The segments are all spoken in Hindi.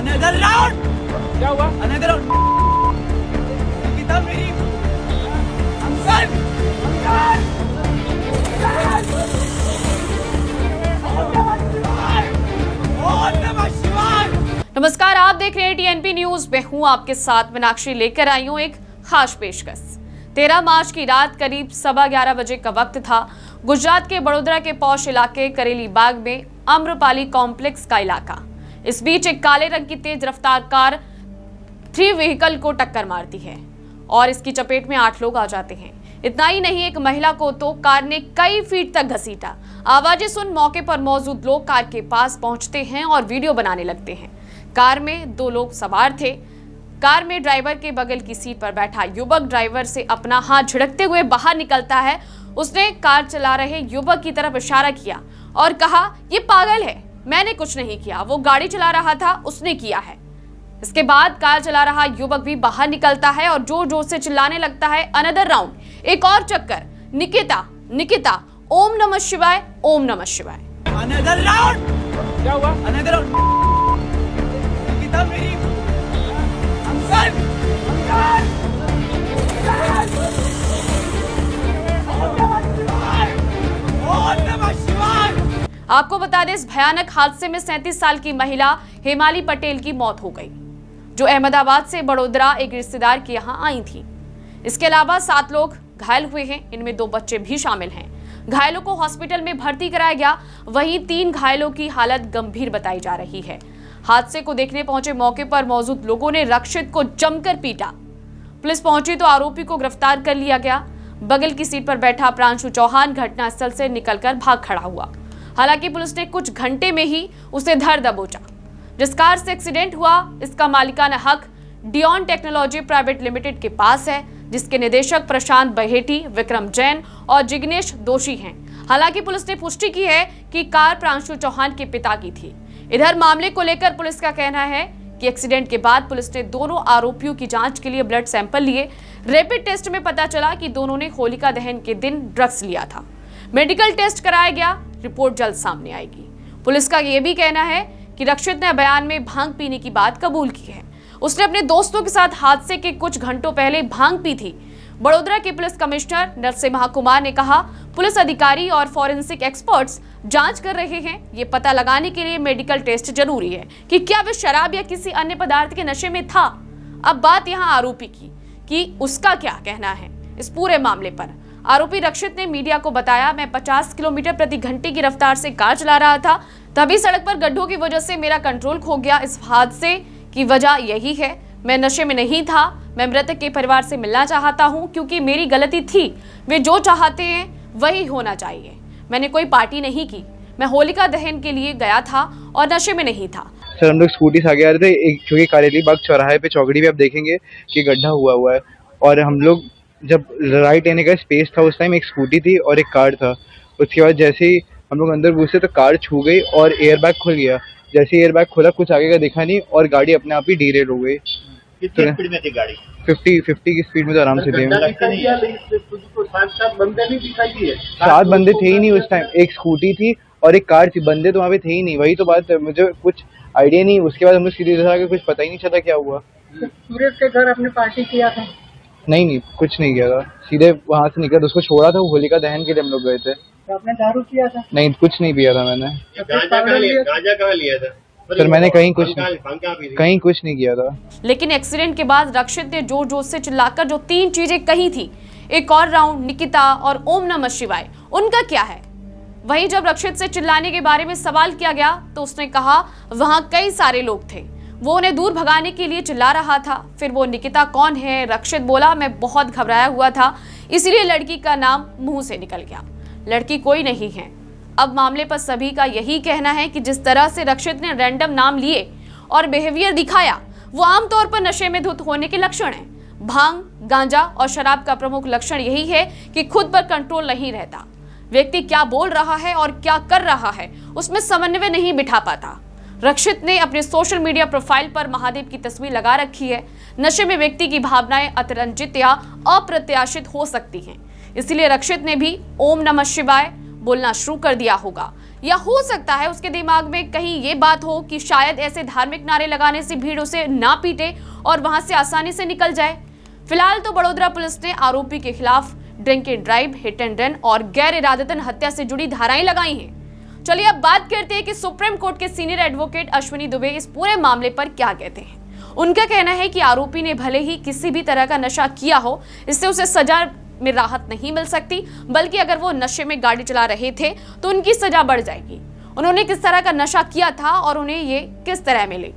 Another round. क्या हुआ? Another round. निकिता मेरी अंकल अंकल ओम नमः शिवाय। नमस्कार, आप देख रहे हैं टीएनपी न्यूज। मैं हूं आपके साथ मीनाक्षी, लेकर आई हूं एक खास पेशकश। 13 मार्च की रात करीब 11:15 बजे का वक्त था। गुजरात के बड़ोदरा के पौष इलाके करेली बाग में आम्रपाली कॉम्प्लेक्स का इलाका। इस बीच एक काले रंग की तेज रफ्तार कार 3 व्हीकल को टक्कर मारती है और इसकी चपेट में 8 लोग आ जाते हैं। इतना ही नहीं, एक महिला को तो कार ने कई फीट तक घसीटा। आवाजें सुन मौके पर मौजूद लोग कार के पास पहुंचते हैं और वीडियो बनाने लगते हैं। कार में 2 लोग सवार थे। कार में ड्राइवर के बगल की सीट पर बैठा युवक ड्राइवर से अपना हाथ झिड़कते हुए बाहर निकलता है। उसने कार चला रहे युवक की तरफ इशारा किया और कहा, ये पागल है, मैंने कुछ नहीं किया, वो गाड़ी चला रहा था, उसने किया है। इसके बाद कार चला रहा युवक भी बाहर निकलता है और जोर जोर से चिल्लाने लगता है, अनदर राउंड, एक और चक्कर, निकिता निकिता, ओम नमः शिवाय, ओम नमः शिवाय। Another round. क्या हुआ? Another round. निकिता मेरी अंकल अंकल ओम नमः शिवाय। आपको बता दें, इस भयानक हादसे में 37 साल की महिला हेमाली पटेल की मौत हो गई, जो अहमदाबाद से बड़ोदरा एक रिश्तेदार के यहां आई थी। इसके अलावा 7 लोग घायल हुए हैं, इनमें 2 बच्चे भी शामिल हैं। घायलों को हॉस्पिटल में भर्ती कराया गया, वहीं 3 घायलों की हालत गंभीर बताई जा रही है। हादसे को देखने पहुंचे मौके पर मौजूद लोगों ने रक्षित को जमकर पीटा। पुलिस पहुंची तो आरोपी को गिरफ्तार कर लिया गया। बगल की सीट पर बैठा प्रांशु चौहान घटनास्थल से निकलकर भाग खड़ा हुआ। हालांकि पुलिस ने कुछ घंटे में ही उसे धर दबोचा। जिस कार से एक्सीडेंट हुआ, इसका मालिकाना हक डियॉन टेक्नोलॉजी प्राइवेट लिमिटेड के पास है, जिसके निदेशक प्रशांत बहेटी, विक्रम जैन और जिग्नेश दोषी हैं। हालांकि पुलिस ने पुष्टि की है कि कार प्रांशु चौहान के पिता की थी। इधर मामले को लेकर पुलिस का कहना है कि एक्सीडेंट के बाद पुलिस ने दोनों आरोपियों की जांच के लिए ब्लड सैंपल लिए। रैपिड टेस्ट में पता चला कि दोनों ने होलिका दहन के दिन ड्रग्स लिया था। मेडिकल टेस्ट कराया गया, रिपोर्ट जल्द सामने आएगी। पुलिस का यह भी कहना है कि रक्षित ने बयान में भांग पीने की बात कबूल की है। उसने अपने दोस्तों के साथ हादसे के कुछ घंटों पहले भांग पी थी। बड़ोदरा के पुलिस कमिश्नर नरसिम्हा कुमार ने कहा, पुलिस अधिकारी और फॉरेंसिक एक्सपर्ट्स जांच कर रहे हैं। ये पता लगाने के लिए मेडिकल टेस्ट जरूरी है कि क्या वह शराब या किसी अन्य पदार्थ के नशे में था। अब बात यहाँ आरोपी की कि उसका क्या कहना है इस पूरे मामले पर। आरोपी रक्षित ने मीडिया को बताया, मैं 50 किलोमीटर प्रति घंटे की रफ्तार से कार चला रहा था, तभी सड़क पर गड्ढों की वजह से मेरा कंट्रोल खो गया। इस हादसे की वजह यही है, मैं नशे में नहीं था। मैं मृतक के परिवार से मिलना चाहता हूं क्योंकि मेरी गलती थी। वे जो चाहते हैं वही होना चाहिए। मैंने कोई पार्टी नहीं की, मैं होलिका दहन के लिए गया था और नशे में नहीं था। सर, हम लोग स्कूटी से आगे आ रहे थे, क्योंकि करेली बाग चौराहे पे चौकड़ी पे आप देखेंगे कि गड्ढा हुआ है, और हम लोग जब राइट लेने का स्पेस था, उस टाइम एक स्कूटी थी और एक कार था। उसके बाद जैसे ही हम लोग अंदर घुसे तो कार छू गई और एयरबैग खुल गया। जैसे ही एयरबैग खुला, कुछ आगे का दिखा नहीं और गाड़ी अपने आप ही डीरेल हो गई। कितनी स्पीड में थी गाड़ी? 50 की स्पीड में तो आराम से थे। बंदे नहीं दिखाई दिए? 7 बंदे थे ही नहीं उस टाइम, एक स्कूटी थी और एक कार थी, बंदे तो वहाँ पे थे ही नहीं। वही तो बात है, मुझे कुछ आइडिया नहीं। उसके बाद हम लोग सीधे इधर आके कुछ पता ही नहीं चला क्या हुआ। सूरज के घर अपने पार्टी किया था? नहीं, कुछ नहीं किया था, सीधे वहाँ से निकला, उसको छोड़ा था, वो होलिका दहन के लिए हम लोग गए थे। तो आपने दारू किया था? नहीं, कुछ नहीं पिया था मैंने। गांजा कहाँ लिया था? सर, मैंने कहीं कुछ नहीं किया था। लेकिन एक्सीडेंट के बाद रक्षित ने जोर जोर से चिल्लाकर जो 3 चीजें कही थी, एक और राउंड, निकिता और ओम नमः शिवाय, उनका क्या है? वहीं जब रक्षित से चिल्लाने के बारे में सवाल किया गया तो उसने कहा वहां कई सारे लोग थे, वो उन्हें दूर भगाने के लिए चिल्ला रहा था। फिर वो निकिता कौन है? रक्षित बोला, मैं बहुत घबराया हुआ था, इसलिए लड़की का नाम मुंह से निकल गया। लड़की कोई नहीं है। अब मामले पर सभी का यही कहना है कि जिस तरह से रक्षित ने रैंडम नाम लिए और बिहेवियर दिखाया, वो आमतौर पर नशे में धुत होने के लक्षण है। भांग, गांजा और शराब का प्रमुख लक्षण यही है कि खुद पर कंट्रोल नहीं रहता। व्यक्ति क्या बोल रहा है और क्या कर रहा है, उसमें समन्वय नहीं बिठा पाता। रक्षित ने अपने सोशल मीडिया प्रोफाइल पर महादेव की तस्वीर लगा रखी है। नशे में व्यक्ति की भावनाएं अतिरंजित या अप्रत्याशित हो सकती हैं, इसलिए रक्षित ने भी ओम नमः शिवाय बोलना शुरू कर दिया होगा। या हो सकता है उसके दिमाग में कहीं ये बात हो कि शायद ऐसे धार्मिक नारे लगाने से भीड़ उसे ना पीटे और वहां से आसानी से निकल जाए। फिलहाल तो बड़ोदरा पुलिस ने आरोपी के खिलाफ drink and drive, hit and run और गैर इरादतन हत्या से जुड़ी धाराएं लगाई हैं। चलिए अब बात करते हैं कि सुप्रीम कोर्ट के सीनियर एडवोकेट अश्विनी दुबे इस पूरे मामले पर क्या कहते हैं। उनका कहना है कि आरोपी ने भले ही किसी भी तरह का नशा किया हो, इससे उसे सजा में राहत नहीं मिल सकती, बल्कि अगर वो नशे में गाड़ी चला रहे थे तो उनकी सजा बढ़ जाएगी। उन्होंने किस तरह का नशा किया था और उन्हें ये किस तरह मिले।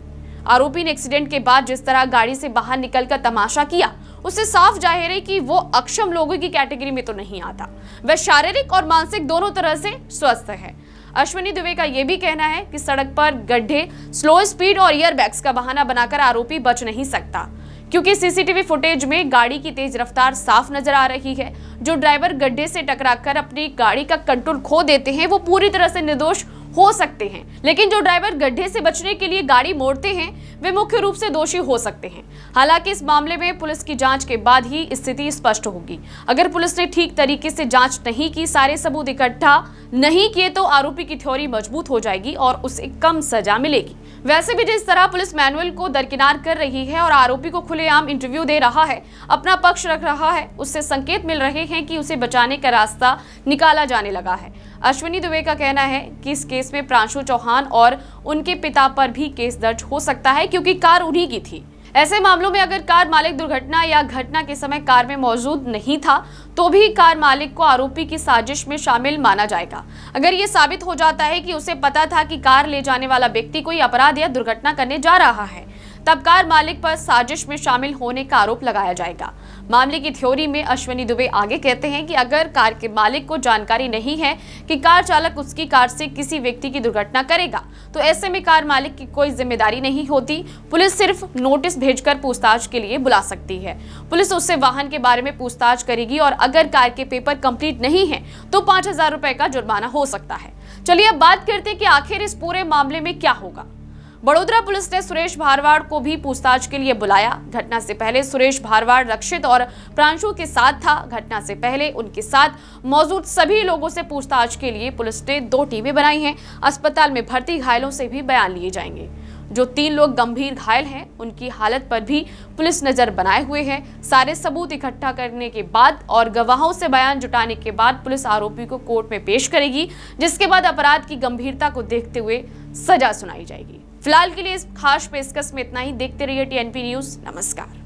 आरोपी ने एक्सीडेंट के बाद जिस तरह गाड़ी से बाहर निकलकर तमाशा किया, उससे साफ जाहिर है कि वो अक्षम लोगों की कैटेगरी में तो नहीं आता। वह शारीरिक और मानसिक दोनों तरह से स्वस्थ है। अश्विनी दुबे का यह भी कहना है कि सड़क पर गड्ढे, स्लो स्पीड और एयरबैग्स का बहाना बनाकर आरोपी बच नहीं सकता, क्योंकि सीसीटीवी फुटेज में गाड़ी की तेज रफ्तार साफ नजर आ रही है। जो ड्राइवर गड्ढे से टकराकर अपनी गाड़ी का कंट्रोल खो देते हैं वो पूरी तरह से निर्दोष हो सकते हैं, लेकिन जो ड्राइवर गड्ढे से बचने के लिए गाड़ी मोड़ते हैं वे मुख्य रूप से दोषी हो सकते हैं। हालांकि इस मामले में पुलिस की जांच के बाद ही स्थिति स्पष्ट होगी। अगर पुलिस ने ठीक तरीके से जांच नहीं की, सारे सबूत इकट्ठा नहीं किए, तो आरोपी की थ्योरी मजबूत हो जाएगी और उसे कम सजा मिलेगी। वैसे भी जिस तरह पुलिस मैनुअल को दरकिनार कर रही है और आरोपी को खुलेआम इंटरव्यू दे रहा है, अपना पक्ष रख रहा है, उससे संकेत मिल रहे हैं कि उसे बचाने का रास्ता निकाला जाने लगा है। अश्विनी दुबे का कहना है कि इस केस में प्रांशु चौहान और उनके पिता पर भी केस दर्ज हो सकता है, क्योंकि कार उन्हीं की थी। ऐसे मामलों में अगर कार मालिक दुर्घटना या घटना के समय कार में मौजूद नहीं था तो भी कार मालिक को आरोपी की साजिश में शामिल माना जाएगा। अगर ये साबित हो जाता है कि उसे पता था कि कार ले जाने वाला व्यक्ति कोई अपराध या दुर्घटना करने जा रहा है, तब कार मालिक पर साजिश में शामिल होने का आरोप लगाया जाएगा। मामले की थ्योरी में अश्विनी दुबे आगे कहते हैं कि अगर कार के मालिक को जानकारी नहीं है कि कार चालक उसकी कार से किसी व्यक्ति की दुर्घटना करेगा, तो ऐसे में कार मालिक की कोई जिम्मेदारी नहीं होती। पुलिस सिर्फ नोटिस भेजकर पूछताछ के लिए बुला सकती है। पुलिस उससे वाहन के बारे में पूछताछ करेगी और अगर कार के पेपर कंप्लीट नहीं है तो 5,000 रुपए का जुर्माना हो सकता है। चलिए अब बात करते हैं कि आखिर इस पूरे मामले में क्या होगा। बड़ोदरा पुलिस ने सुरेश भारवाड़ को भी पूछताछ के लिए बुलाया। घटना से पहले सुरेश भारवाड़ रक्षित और प्रांशु के साथ था। घटना से पहले उनके साथ मौजूद सभी लोगों से पूछताछ के लिए पुलिस ने 2 टीमें बनाई हैं। अस्पताल में भर्ती घायलों से भी बयान लिए जाएंगे। जो 3 लोग गंभीर घायल हैं उनकी हालत पर भी पुलिस नजर बनाए हुए है। सारे सबूत इकट्ठा करने के बाद और गवाहों से बयान जुटाने के बाद पुलिस आरोपी को कोर्ट में पेश करेगी, जिसके बाद अपराध की गंभीरता को देखते हुए सजा सुनाई जाएगी। फिलहाल के लिए इस खास पेशकश में इतना ही। देखते रहिए TNP न्यूज़। नमस्कार।